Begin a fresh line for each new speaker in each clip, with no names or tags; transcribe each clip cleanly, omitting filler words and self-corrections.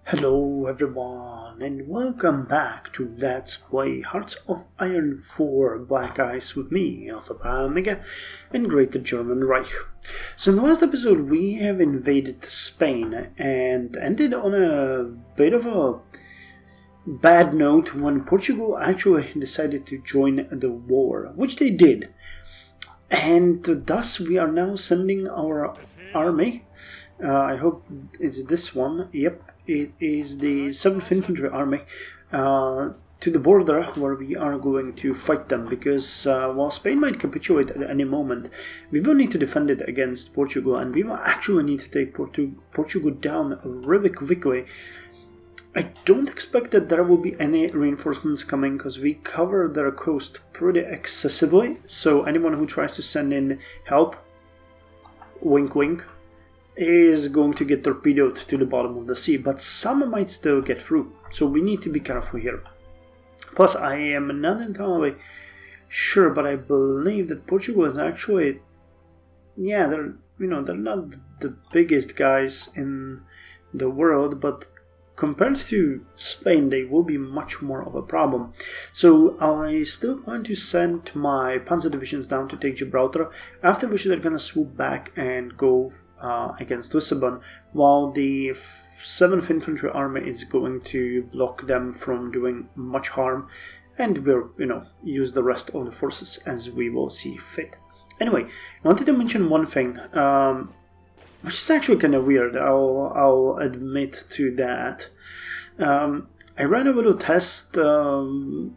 Hello everyone and welcome back to Let's Play Hearts of Iron 4 Black Ice with me, Alpha Omega, and Greater German Reich. So in the last episode we have invaded Spain and ended on a bit of a bad note when Portugal actually decided to join the war, which they did. And thus we are now sending our army, I hope it's this one, yep. It is the 7th Infantry Army to the border where we are going to fight them, because while Spain might capitulate at any moment, we will need to defend it against Portugal, and we will actually need to take Portugal down really quickly. I don't expect that there will be any reinforcements coming, because we cover their coast pretty excessively, so anyone who tries to send in help, wink wink, is going to get torpedoed to the bottom of the sea, but some might still get through, so we need to be careful here. Plus, I am not entirely sure, but I believe that Portugal is actually, yeah, they're not the biggest guys in the world, but compared to Spain, they will be much more of a problem. So I still plan to send my panzer divisions down to take Gibraltar, after which they're gonna swoop back and go against Lisbon, while the 7th Infantry Army is going to block them from doing much harm, and we'll, use the rest of the forces as we will see fit. Anyway, I wanted to mention one thing, which is actually kind of weird, I'll admit to that. I ran a little test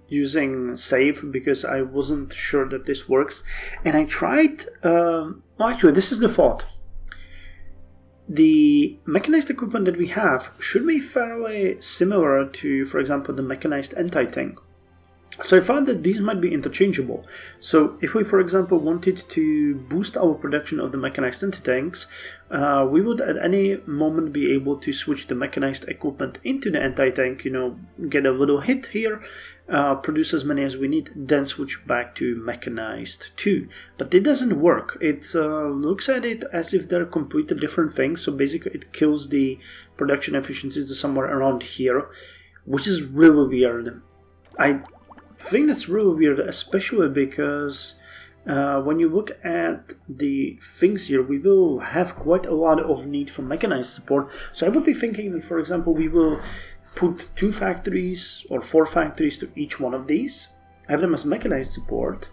using save, because I wasn't sure that this works, and I tried, well, actually this is the thought. The mechanized equipment that we have should be fairly similar to, for example, the mechanized anti-tank. So I found that these might be interchangeable. So if we, for example, wanted to boost our production of the mechanized anti-tanks, we would at any moment be able to switch the mechanized equipment into the anti-tank, get a little hit here, produce as many as we need, then switch back to mechanized too. But it doesn't work. It looks at it as if they're completely different things, so basically it kills the production efficiencies to somewhere around here, which is really weird. I think that's really weird, especially because when you look at the things here, we will have quite a lot of need for mechanized support. So I would be thinking that, for example, we will put 2 factories or 4 factories to each one of these, have them as mechanized support,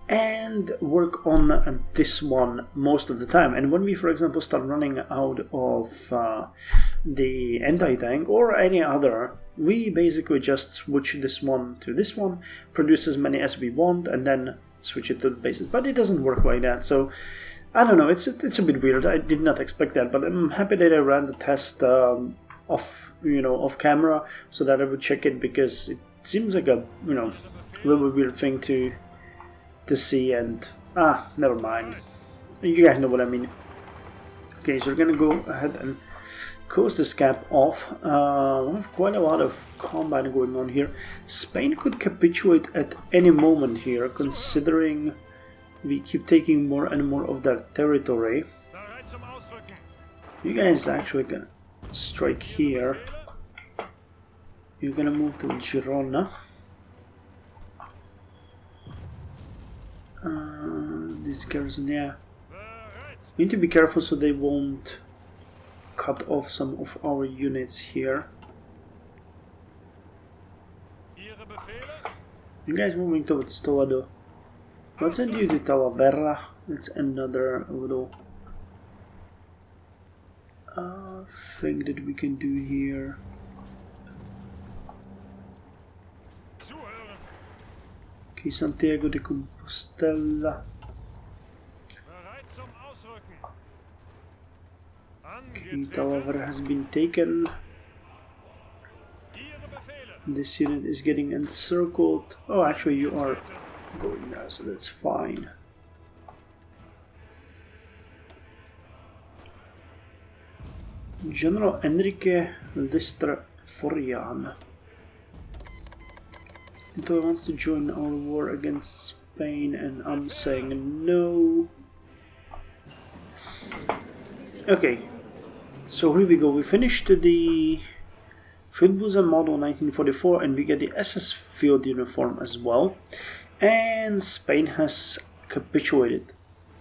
and work on this one most of the time. And when we, for example, start running out of the anti-tank or any other, we basically just switch this one to this one, produce as many as we want, and then switch it to the bases. But it doesn't work like that, so I don't know, it's a bit weird. I did not expect that, but I'm happy that I ran the test off camera, so that I would check it, because it seems like a really weird thing to see, and never mind. You guys know what I mean. Okay, so we're gonna go ahead and close this gap off. We have quite a lot of combat going on here. Spain could capitulate at any moment here, considering we keep taking more and more of their territory. You guys actually gonna strike here. You're gonna move to Girona. This garrison, yeah. We need to be careful so they won't cut off some of our units here. You guys moving towards Toledo. Let's send you to Talavera. That's another little thing that we can do here. Okay, Santiago de Compostela. Okay, Talavera has been taken. This unit is getting encircled. Oh, actually you are going there, so that's fine. General Enrique Lister Forian. He wants to join our war against Spain, and I'm saying no. Okay, so here we go. We finished the Field Boozer Model 1944, and we get the SS field uniform as well. And Spain has capitulated.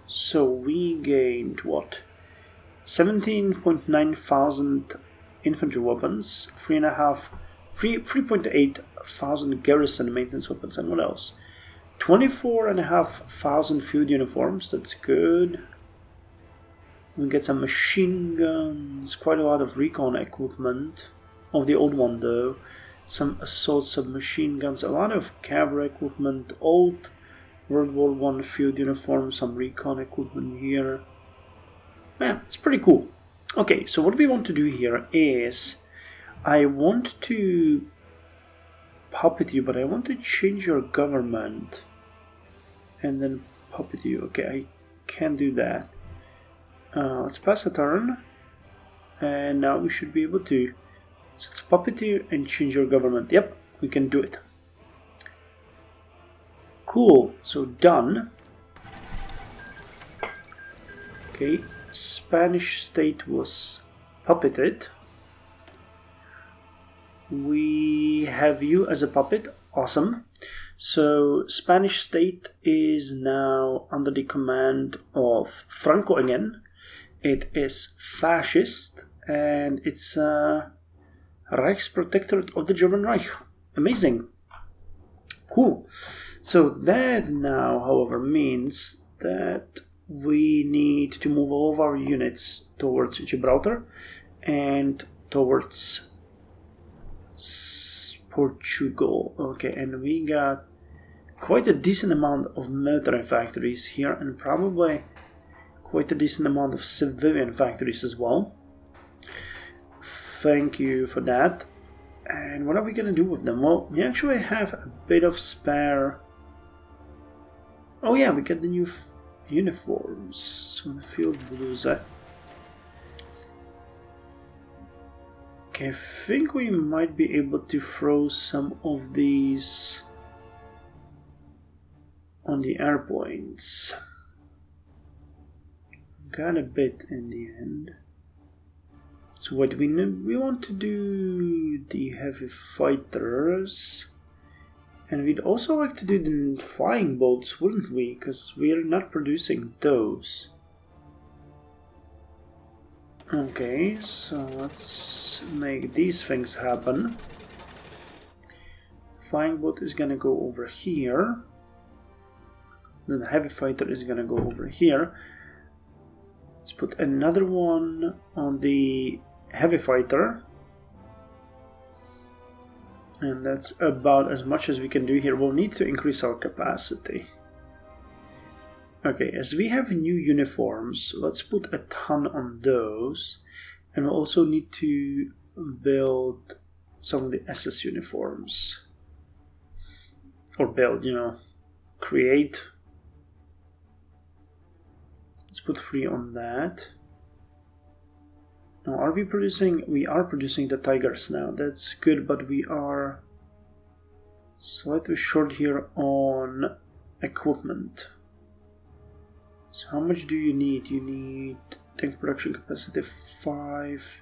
So we gained what? 17.9 thousand infantry weapons, 3.8 thousand garrison maintenance weapons, and what else? 24.5 thousand field uniforms. That's good. We get some machine guns, quite a lot of recon equipment, of the old one though, some assault submachine guns, a lot of cavalry equipment, old World War I field uniform, some recon equipment here. Yeah, it's pretty cool. Okay, so what we want to do here is, I want to puppet you, but I want to change your government and then puppet you. Okay, I can't do that. Let's pass a turn, and now we should be able to. So let's puppet you and change your government. Yep, we can do it. Cool, so done. Okay, Spanish state was puppeted. We have you as a puppet. Awesome. So Spanish state is now under the command of Franco again. It is fascist, and it's Reichsprotectorate of the German Reich. Amazing. Cool. So that now, however, means that we need to move all of our units towards Gibraltar and towards Portugal. Okay, and we got quite a decent amount of military factories here, and probably quite a decent amount of civilian factories as well. Thank you for that. And what are we going to do with them? Well, we actually have a bit of spare. Oh yeah, we get the new uniforms. So the field blues. Okay, I think we might be able to throw some of these on the airplanes. Got a bit in the end. So what we want to do the heavy fighters, and we'd also like to do the flying boats, wouldn't we? Because we are not producing those. Okay, so let's make these things happen. Flying boat is gonna go over here. Then the heavy fighter is gonna go over here. Let's put another one on the heavy fighter. And that's about as much as we can do here. We'll need to increase our capacity. Okay, as we have new uniforms, let's put a ton on those. And we'll also need to build some of the SS uniforms. Or build, create. Let's put 3 on that. Now, are we producing? We are producing the Tigers now. That's good, but we are slightly short here on equipment. So how much do you need? You need tank production capacity 5.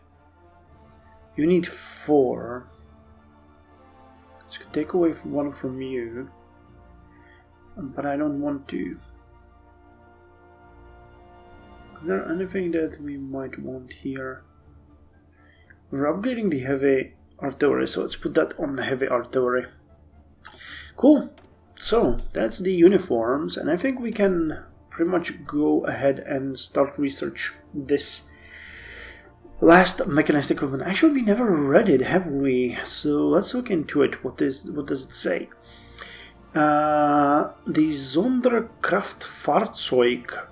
You need 4. So I could take away one from you, but I don't want to. Is there anything that we might want here? We're upgrading the heavy artillery, so let's put that on the heavy artillery. Cool. So that's the uniforms, and I think we can pretty much go ahead and start research this last mechanized equipment. Actually, we never read it, have we? So let's look into it. What does it say? Die Sonderkraftfahrzeug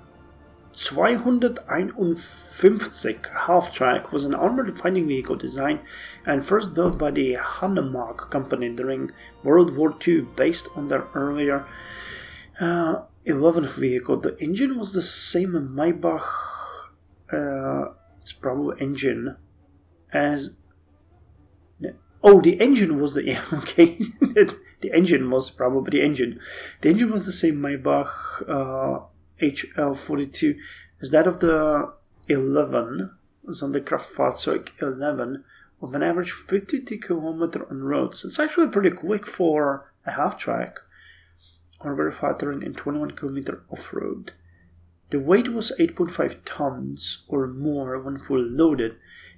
251 half-track was an armored fighting vehicle designed and first built by the Hanemark Company during World War II, based on their earlier 11th vehicle. The engine was the same Maybach, it's probably engine, as... Oh, the engine was the... Yeah, okay. The engine was probably the engine. The engine was the same Maybach HL42 as that of the 11, Sonderkraftfahrzeug 11, of an average 52 km on roads. It's actually pretty quick for a half-track on very flat terrain and 21 km off-road. The weight was 8.5 tons or more when fully loaded.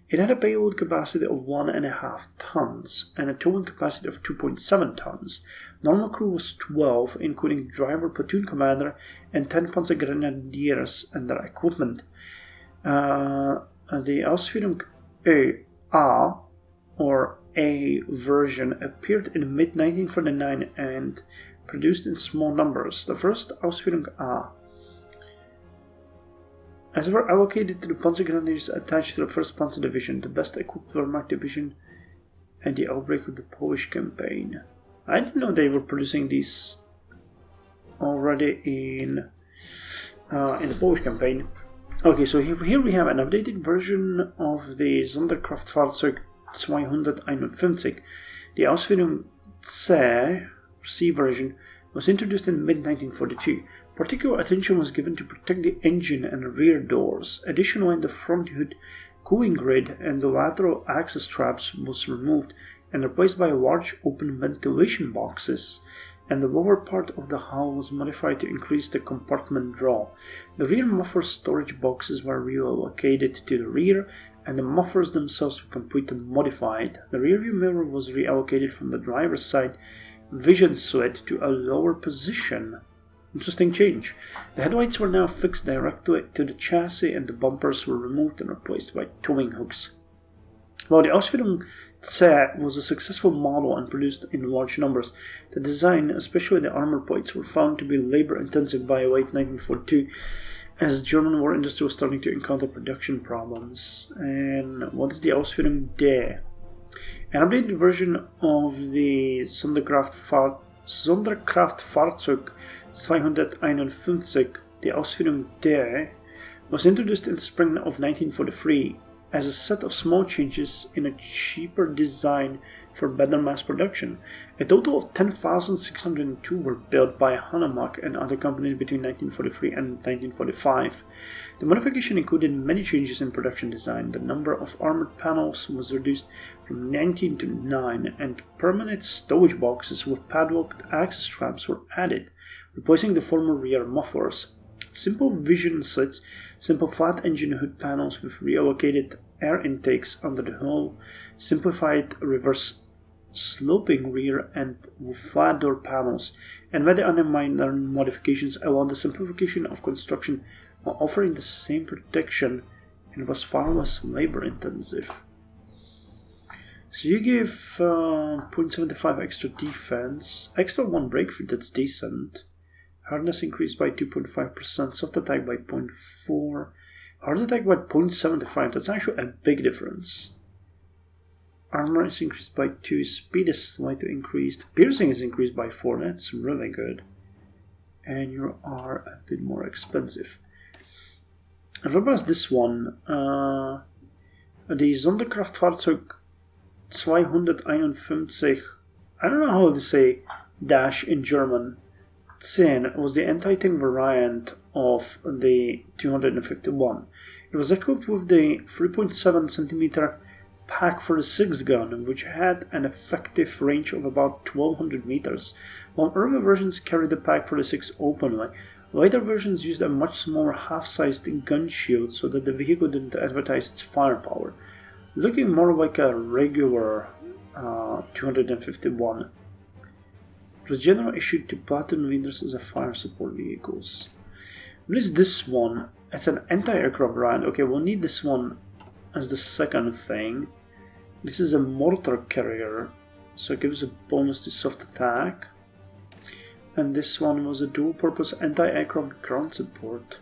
It had a payload capacity of 1.5 tons and a towing capacity of 2.7 tons. Normal crew was 12, including driver, platoon commander, and 10 Panzer Grenadiers and their equipment. The Ausführung A or A version appeared in mid-1949 and produced in small numbers. The first Ausführung A, as were allocated to the Panzer Grenadiers attached to the 1st Panzer Division, the best equipped Wehrmacht division at the outbreak of the Polish campaign. I didn't know they were producing these already in the Polish campaign. Okay, so here we have an updated version of the Sonderkraftfahrzeug 251. The Ausführung C version was introduced in mid-1942. Particular attention was given to protect the engine and rear doors. Additionally, the front hood cooling grid and the lateral access traps was removed and replaced by large open ventilation boxes, and the lower part of the hull was modified to increase the compartment draw. The rear muffler storage boxes were reallocated to the rear, and the mufflers themselves were completely modified. The rearview mirror was reallocated from the driver's side vision slit to a lower position. Interesting change. The headlights were now fixed directly to the chassis, and the bumpers were removed and replaced by towing hooks. While the Ausführung C was a successful model and produced in large numbers, the design, especially the armor plates, were found to be labor-intensive by late 1942, as the German war industry was starting to encounter production problems. And what is the Ausführung D? An updated version of the Sonderkraftfahrzeug 251, the Ausführung D, was introduced in the spring of 1943 as a set of small changes in a cheaper design for better mass production. A total of 10,602 were built by Hanomag and other companies between 1943 and 1945. The modification included many changes in production design. The number of armored panels was reduced from 19 to 9, and permanent stowage boxes with padlocked access traps were added, replacing the former rear mufflers. Simple vision slits, simple flat engine hood panels with reallocated air intakes under the hull, simplified reverse sloping rear end with flat door panels, and many other minor modifications allowed the simplification of construction while offering the same protection, and was far less labor intensive. So you give 0.75 extra defense, extra 1 breakthrough, that's decent. Hardness increased by 2.5%, soft attack by 0.4%, hard attack by 0.75, that's actually a big difference. Armor is increased by 2, speed is slightly increased, piercing is increased by 4, that's really good. And you are a bit more expensive. And what about this one? The Sonderkraftfahrzeug 251, I don't know how to say dash in German. 10 was the anti-tank variant of the 251. It was equipped with the 3.7 cm Pak 46 gun, which had an effective range of about 1200 meters. While earlier versions carried the Pak 46 openly, later versions used a much smaller half-sized gun shield so that the vehicle didn't advertise its firepower, looking more like a regular 251. It was generally issued to platoon leaders as a fire support vehicles. What is this one? It's an anti-aircraft variant. Okay, we'll need this one as the second thing. This is a mortar carrier, so it gives a bonus to soft attack. And this one was a dual-purpose anti-aircraft ground support.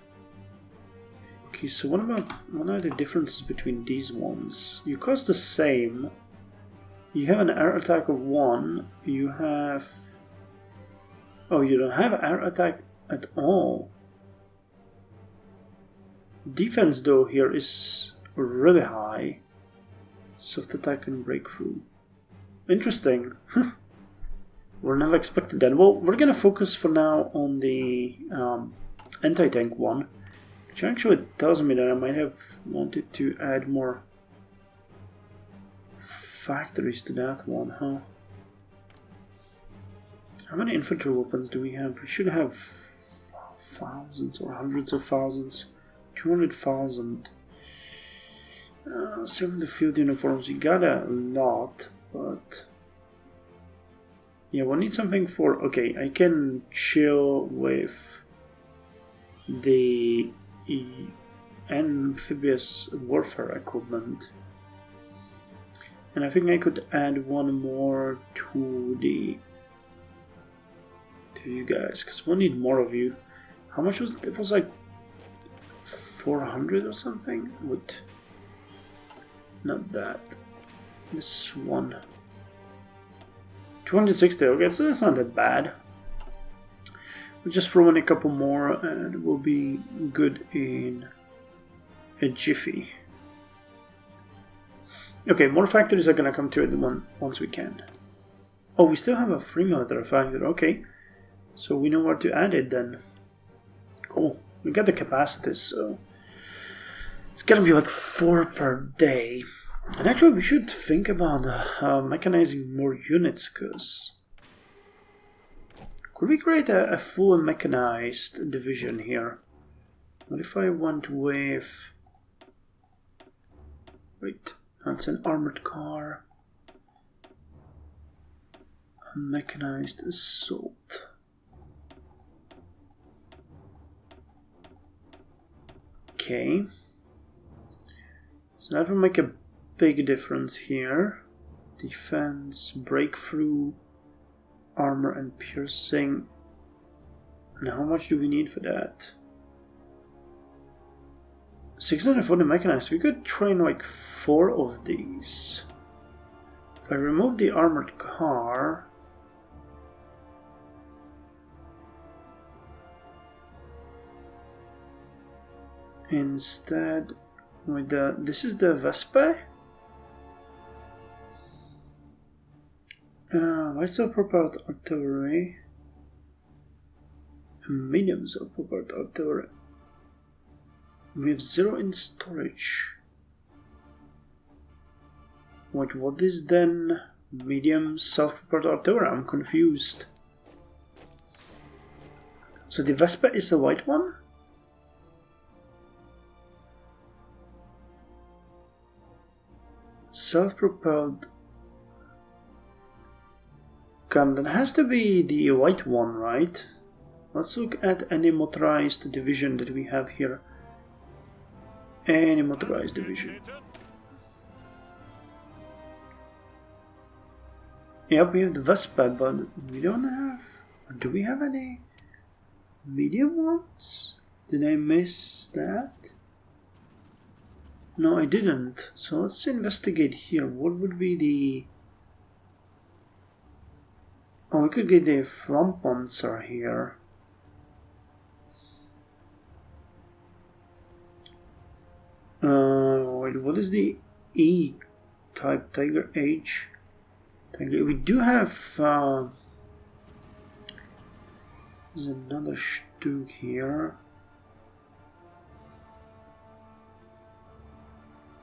Okay, so what are the differences between these ones? You cost the same. You have an air attack of 1. You have... Oh, you don't have air attack at all. Defense, though, here is really high. Soft attack and breakthrough. Interesting. We're never expected that. Well, we're gonna focus for now on the anti-tank one, which actually tells me that I might have wanted to add more factories to that one, huh? How many infantry weapons do we have? We should have thousands or hundreds of thousands. 200,000. Same with the field uniforms. We got a lot, but yeah, we'll need something for. Okay, I can chill with the amphibious warfare equipment, and I think I could add one more to you guys, because we'll need more of you. How much was it? It was like 400 or something. Wait, not that. This one. 260. Okay, so that's not that bad. We'll just throw in a couple more and we'll be good in a jiffy. Okay, more factories are gonna come to it once we can. Oh, we still have a 3 military factory. Okay, so we know where to add it then. Cool. We got the capacities, so it's gonna be like 4 per day. And actually, we should think about mechanizing more units, because could we create a full mechanized division here? What if I went with... Wait, that's an armored car. A mechanized assault. Okay. So that will make a big difference here. Defense, breakthrough, armor and piercing. And how much do we need for that? 640 mechanized. We could train like 4 of these. If I remove the armored car, instead with the... This is the Vespa? Why self-propelled artillery? Medium self-propelled artillery. We have 0 in storage. Wait, what is then medium self-propelled artillery? I'm confused. So the Vespa is the white one? Self-propelled gun, that has to be the white one, right? Let's look at any motorized division that we have here. Any motorized division. Yep, we have the Vespa, but we don't have... Do we have any medium ones? Did I miss that? No, I didn't. So let's investigate here. What would be the... Oh, we could get the Flampanzer here. Wait, what is the E type? Tiger H? Tiger. We do have... there's another Stug here.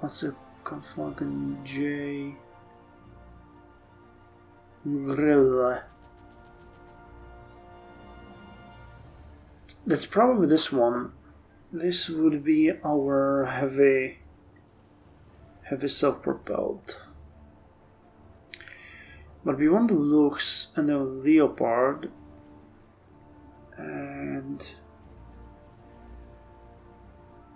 What's a Kampfwagen J? Grill. That's probably this one. This would be our heavy self-propelled. But we want the Lux and the Leopard. And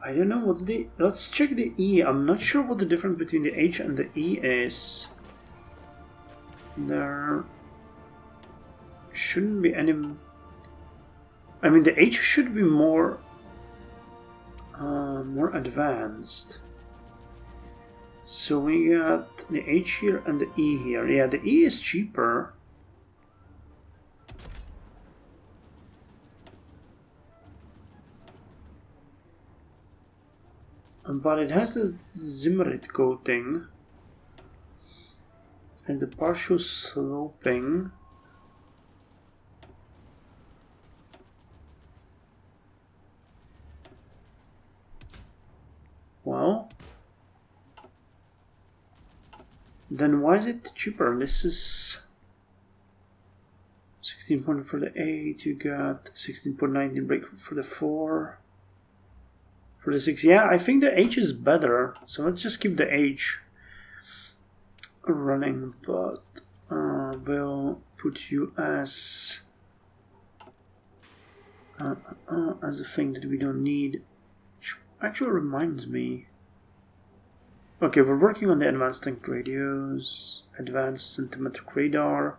I don't know what's the... Let's check the E. I'm not sure what the difference between the H and the E is. There shouldn't be any... I mean, the H should be more advanced. So we got the H here and the E here. Yeah, the E is cheaper. But it has the Zimmerit coating and the partial sloping. Well, Then why is it cheaper? This is 16 for the 8, you got 16.19 brake for the 4. For the 6, yeah, I think the H is better, so let's just keep the H running, but we'll put you as a thing that we don't need. Which actually reminds me. Okay, we're working on the advanced tank radios, advanced centimetric radar.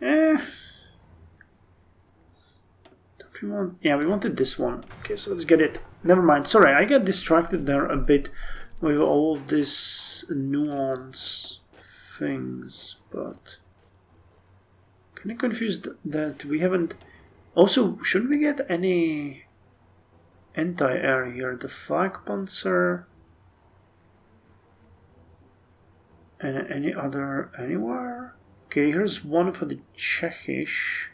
Don't we want? Yeah, we wanted this one. Okay, so let's get it. Never mind. Sorry, I got distracted there a bit with all of this nuance things, but kind of confused that we haven't. Also, shouldn't we get any anti-air here? The Flak Panzer and any other anywhere? Okay, here's one for the Czechish.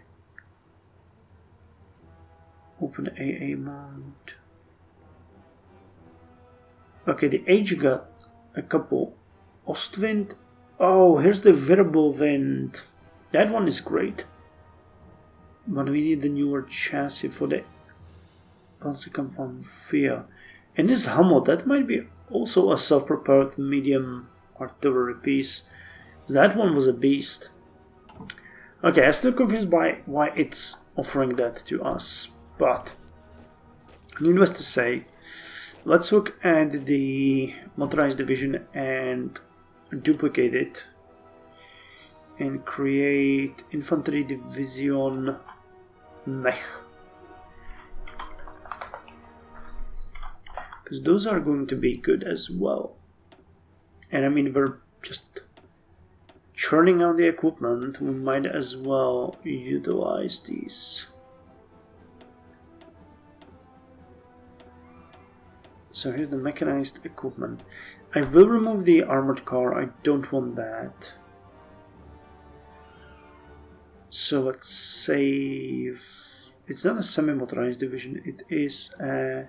Open AA mode. Okay, the H got a couple. Ostwind. Oh, here's the Wirbelwind. That one is great. But we need the newer chassis for the Panzerkampf Amphibian. And this Hummel, that might be also a self-propelled medium artillery piece. That one was a beast. Okay, I'm still confused by why it's offering that to us. But, needless to say, let's look at the motorized division and duplicate it and create infantry division mech, because those are going to be good as well. And I mean, we're just churning out the equipment, we might as well utilize these. So here's the mechanized equipment. I will remove the armored car, I don't want that. So let's save. It's not a semi-motorized division, it is a...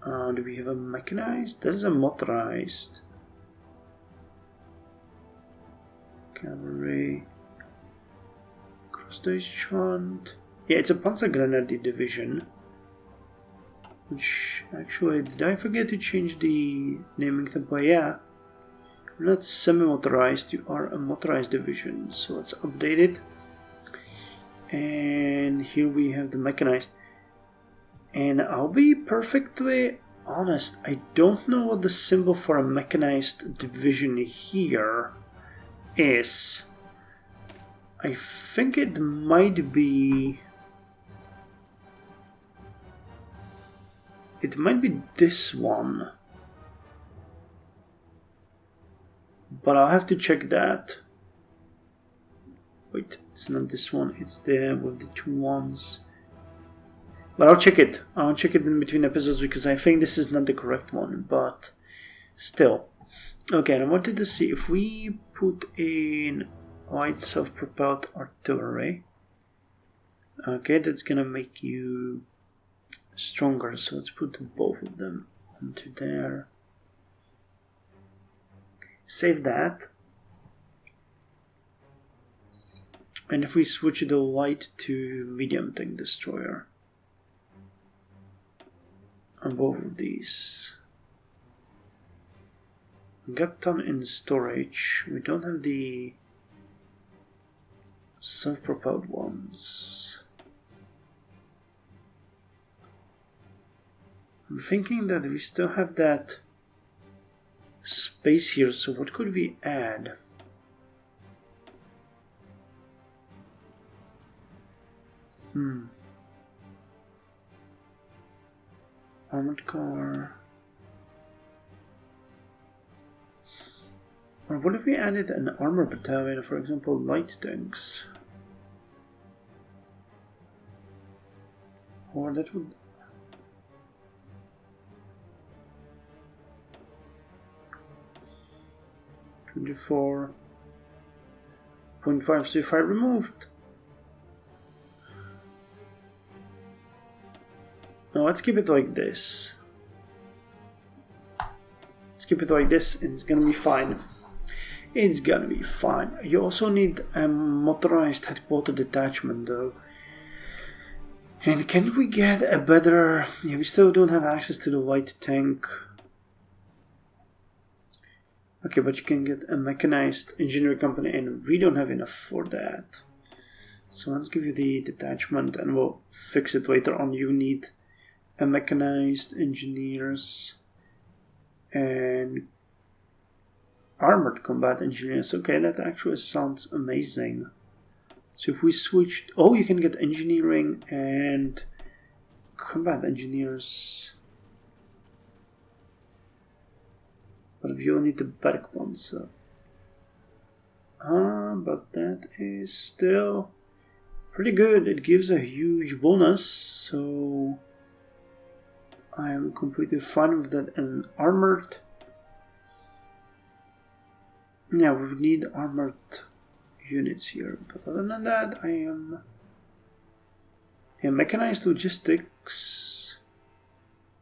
do we have a mechanized? That is a motorized. Cavalry. Cross-Deutschland. Yeah, it's a Panzergrenadier division. Which, actually, did I forget to change the naming template? Yeah. You're not semi-motorized, you are a motorized division. So let's update it. And here we have the mechanized. And I'll be perfectly honest, I don't know what the symbol for a mechanized division here is. I think it might be... It might be this one. But I'll have to check that. Wait, it's not this one, it's the with the two ones. But I'll check it. I'll check it in between episodes because I think this is not the correct one, but still. Okay, and I wanted to see if we put in light self-propelled artillery. Okay, that's gonna make you stronger, so let's put both of them onto there. Save that. And if we switch the light to medium tank destroyer on both of these. Got ton in storage. We don't have the self-propelled ones. I'm thinking that we still have that space here, so what could we add? Armored car. Or what if we added an armor battalion, for example, light tanks? Or that would... .5, so if I removed... No, let's keep it like this. keep it like this and it's gonna be fine. It's gonna be fine. You also need a motorized headquarter detachment though. And can we get a better... Yeah, we still don't have access to the white tank. Okay, but you can get a mechanized engineering company and we don't have enough for that. So let's give you the detachment and we'll fix it later on. You need a mechanized engineers and armored combat engineers. Okay, that actually sounds amazing. So if we switched... Oh, you can get engineering and combat engineers. But if you only need the back ones. But that is still pretty good. It gives a huge bonus. So I am completely fine with that. And armored... Yeah, we need armored units here, but other than that, I am... Yeah, mechanized logistics.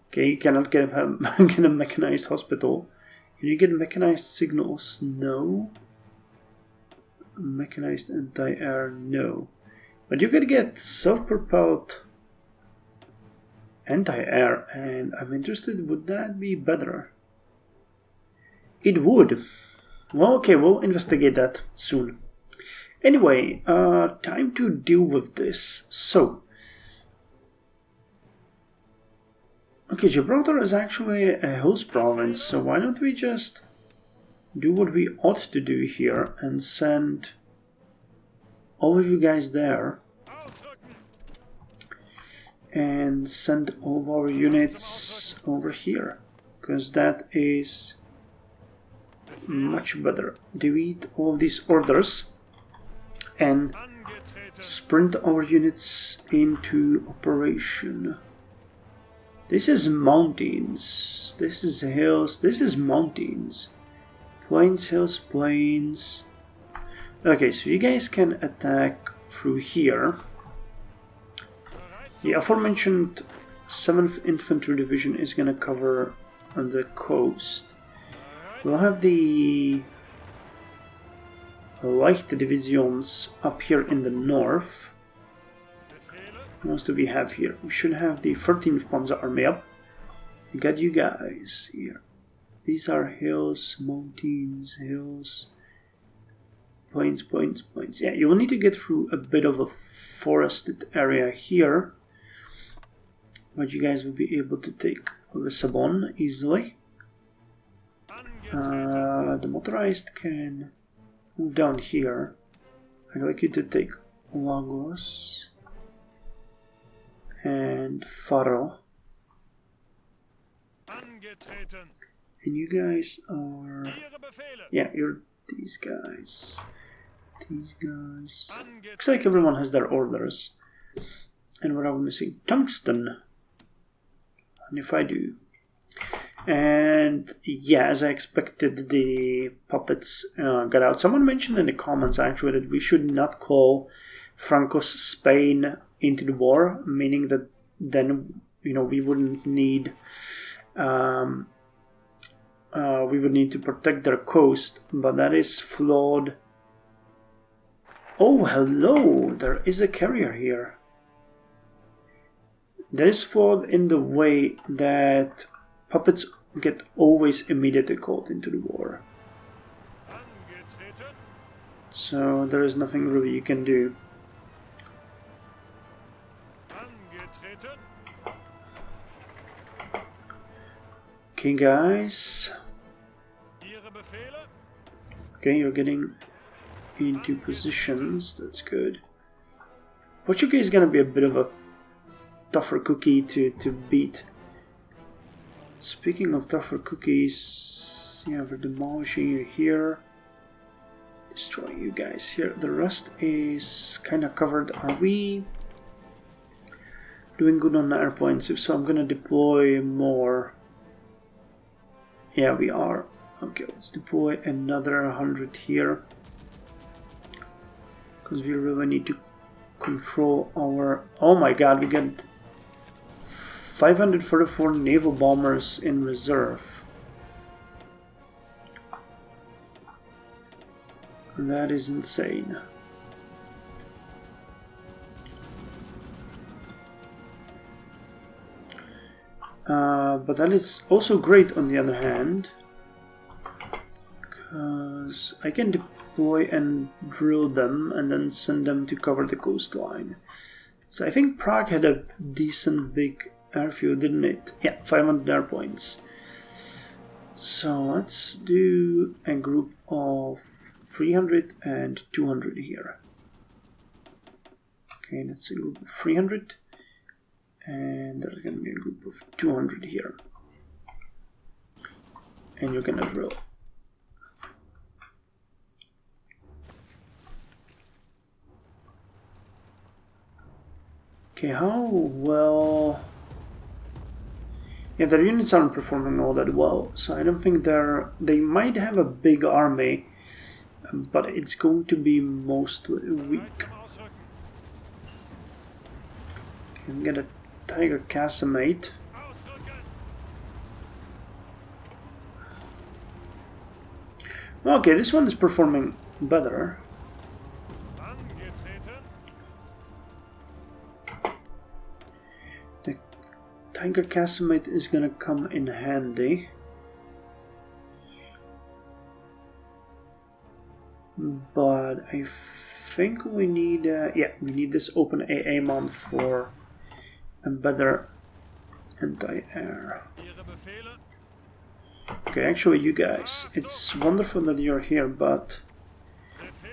Okay, you cannot get a mechanized hospital. Can you get mechanized signals? No. Mechanized anti-air? No. But you could get self-propelled anti-air, and I'm interested, would that be better? It would. Well, okay, we'll investigate that soon. Anyway, time to deal with this. So, okay, Gibraltar is actually a hills province, so why don't we just do what we ought to do here and send all of you guys there and send all of our units over here, because that is much better. Delete all of these orders and sprint our units into operation. This is mountains, this is hills, this is mountains. Plains, hills, plains. Okay, so you guys can attack through here. The aforementioned 7th Infantry Division is gonna cover on the coast. We'll have the light divisions up here in the north. What else do we have here? We should have the 13th Panzer Army up. We got you guys here. These are hills, mountains, hills, plains, plains, plains. Yeah, you will need to get through a bit of a forested area here. But you guys will be able to take Lissabon easily. The motorized can move down here. I'd like you to take Lagos and Faro. And you guys are... Yeah, you're these guys. These guys. Looks like everyone has their orders. And what are we missing? Tungsten. And if I do... And yeah, as I expected, the puppets got out. Someone mentioned in the comments actually that we should not call Franco's Spain into the war, meaning that then, you know, we wouldn't need we would need to protect their coast, but that is flawed. Oh, hello, there is a carrier here. That is flawed in the way that puppets get always immediately called into the war. So there is nothing really you can do. Okay, guys. Okay, you're getting into positions. That's good. Portugal is gonna be a bit of a tougher cookie to beat. Speaking of tougher cookies, yeah, we're demolishing you here, destroying you guys here. The rest is kind of covered. Are we doing good on the airplanes? If so, I'm gonna deploy more. Yeah, we are. Okay, let's deploy another 100 here, because we really need to control our... Oh my god, we got 544 naval bombers in reserve. That is insane. But that is also great on the other hand, because I can deploy and drill them and then send them to cover the coastline. So I think Prague had a decent big airfield, didn't it? Yeah, 500 air points. So let's do a group of 300 and 200 here. Okay, that's a group of 300. And there's going to be a group of 200 here. And you're going to drill. Okay, how well... Yeah, their units aren't performing all that well, so I don't think they might have a big army, but it's going to be mostly weak. Can get a Tiger Casamate. Okay, this one is performing better. The Tiger Casamate is gonna come in handy. But I think we need, yeah, we need this open AA mount for a better anti-air. Okay, actually, you guys, it's wonderful that you're here, but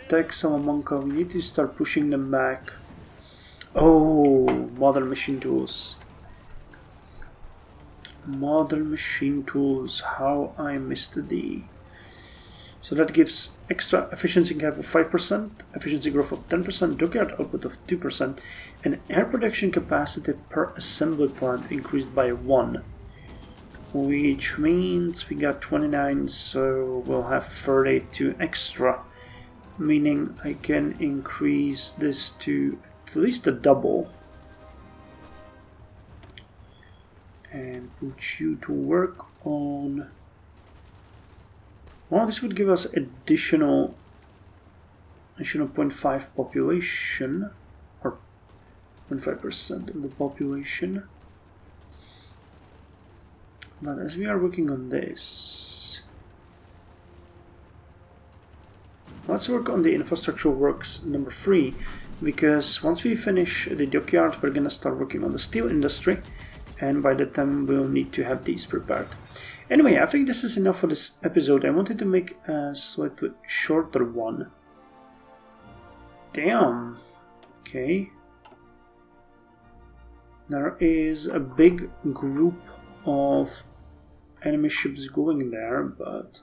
Tech Salamanca, we need to start pushing them back. Oh, modern machine tools. Modern machine tools, how I missed thee. So that gives extra efficiency gap of 5%, efficiency growth of 10%, dockyard output of 2%, and air production capacity per assembly plant increased by 1. Which means we got 29, so we'll have 32 extra. Meaning I can increase this to at least a double. And put you to work on... Well, this would give us additional 0.5 population, or 0.5% of the population. But as we are working on this, let's work on the infrastructure works number 3, because once we finish the dockyard, we're gonna start working on the steel industry, and by that time we'll need to have these prepared. Anyway, I think this is enough for this episode. I wanted to make a slightly shorter one. Damn. Okay. There is a big group of enemy ships going there, but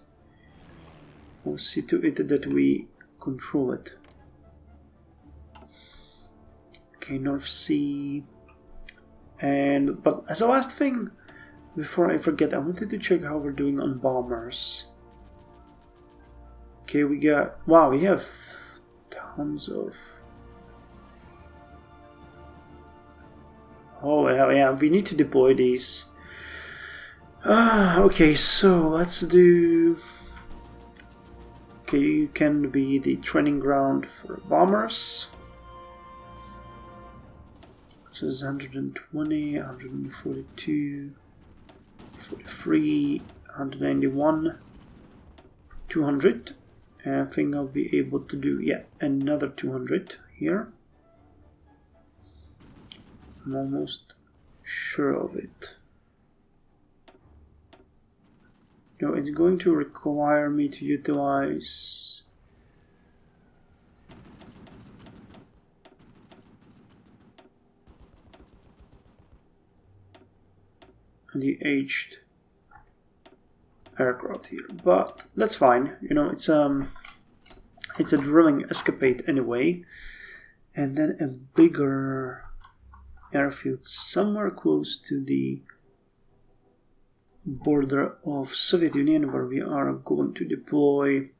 we'll see to it that we control it. Okay, North Sea. But as a last thing, before I forget, I wanted to check how we're doing on bombers. Okay, we got... Wow, we have tons of... Oh, yeah, we need to deploy these. Okay, so let's do... Okay, you can be the training ground for bombers. So it's 120, 142... 43, 191, 200, and I think I'll be able to do, yeah, another 200 here. I'm almost sure of it. No, it's going to require me to utilize the aged aircraft here, but that's fine. You know, it's a drilling escapade anyway, and then a bigger airfield somewhere close to the border of Soviet Union, where we are going to deploy.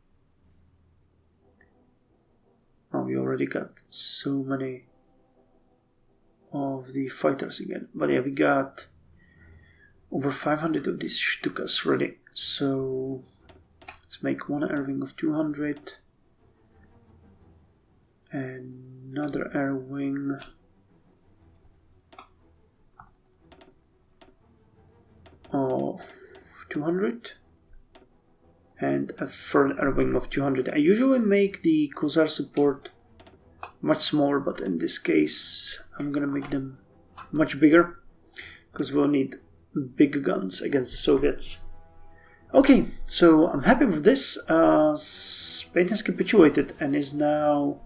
Oh, we already got so many of the fighters again, but yeah, we got over 500 of these Stukas ready. So let's make one air wing of 200. another air wing of 200 and a third air wing of 200. I usually make the Corsair support much smaller, but in this case I'm gonna make them much bigger because we'll need big guns against the Soviets. Okay, so I'm happy with this. Spain has capitulated and is now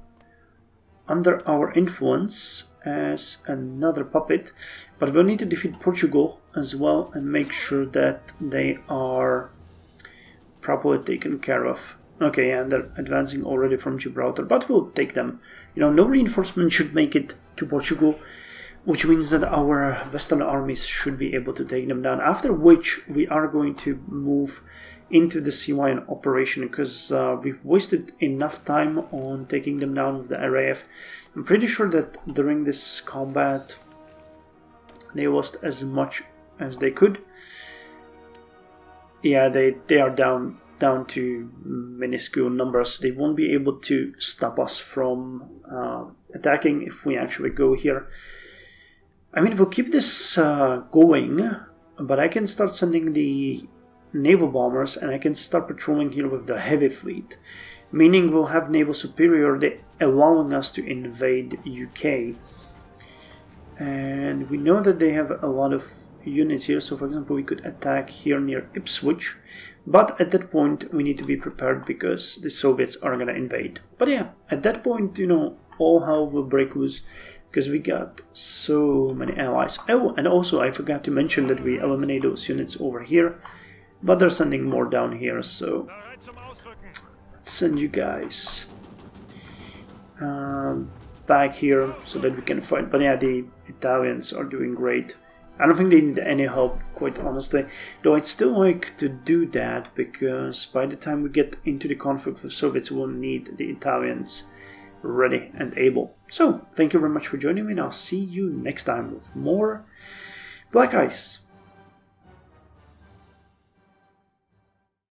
under our influence as another puppet, but we'll need to defeat Portugal as well and make sure that they are properly taken care of. Okay, and they're advancing already from Gibraltar, but we'll take them. You know, no reinforcement should make it to Portugal, which means that our Western armies should be able to take them down, after which we are going to move into the Sealion operation, because we've wasted enough time on taking them down with the RAF. I'm pretty sure that during this combat they lost as much as they could. Yeah, they are down to minuscule numbers. They won't be able to stop us from attacking if we actually go here. I mean, we'll keep this going, but I can start sending the naval bombers and I can start patrolling here with the heavy fleet, meaning we'll have naval superiority allowing us to invade UK. And we know that they have a lot of units here, so for example we could attack here near Ipswich, but at that point we need to be prepared because the Soviets are gonna invade. But yeah, at that point, you know, all hell will break loose because we got so many allies. Oh, and also I forgot to mention that we eliminate those units over here, but they're sending more down here, so let's send you guys back here so that we can fight. But yeah, the Italians are doing great. I don't think they need any help, quite honestly, though I'd still like to do that because by the time we get into the conflict with Soviets we'll need the Italians ready and able. So, thank you very much for joining me and I'll see you next time with more Black Ice.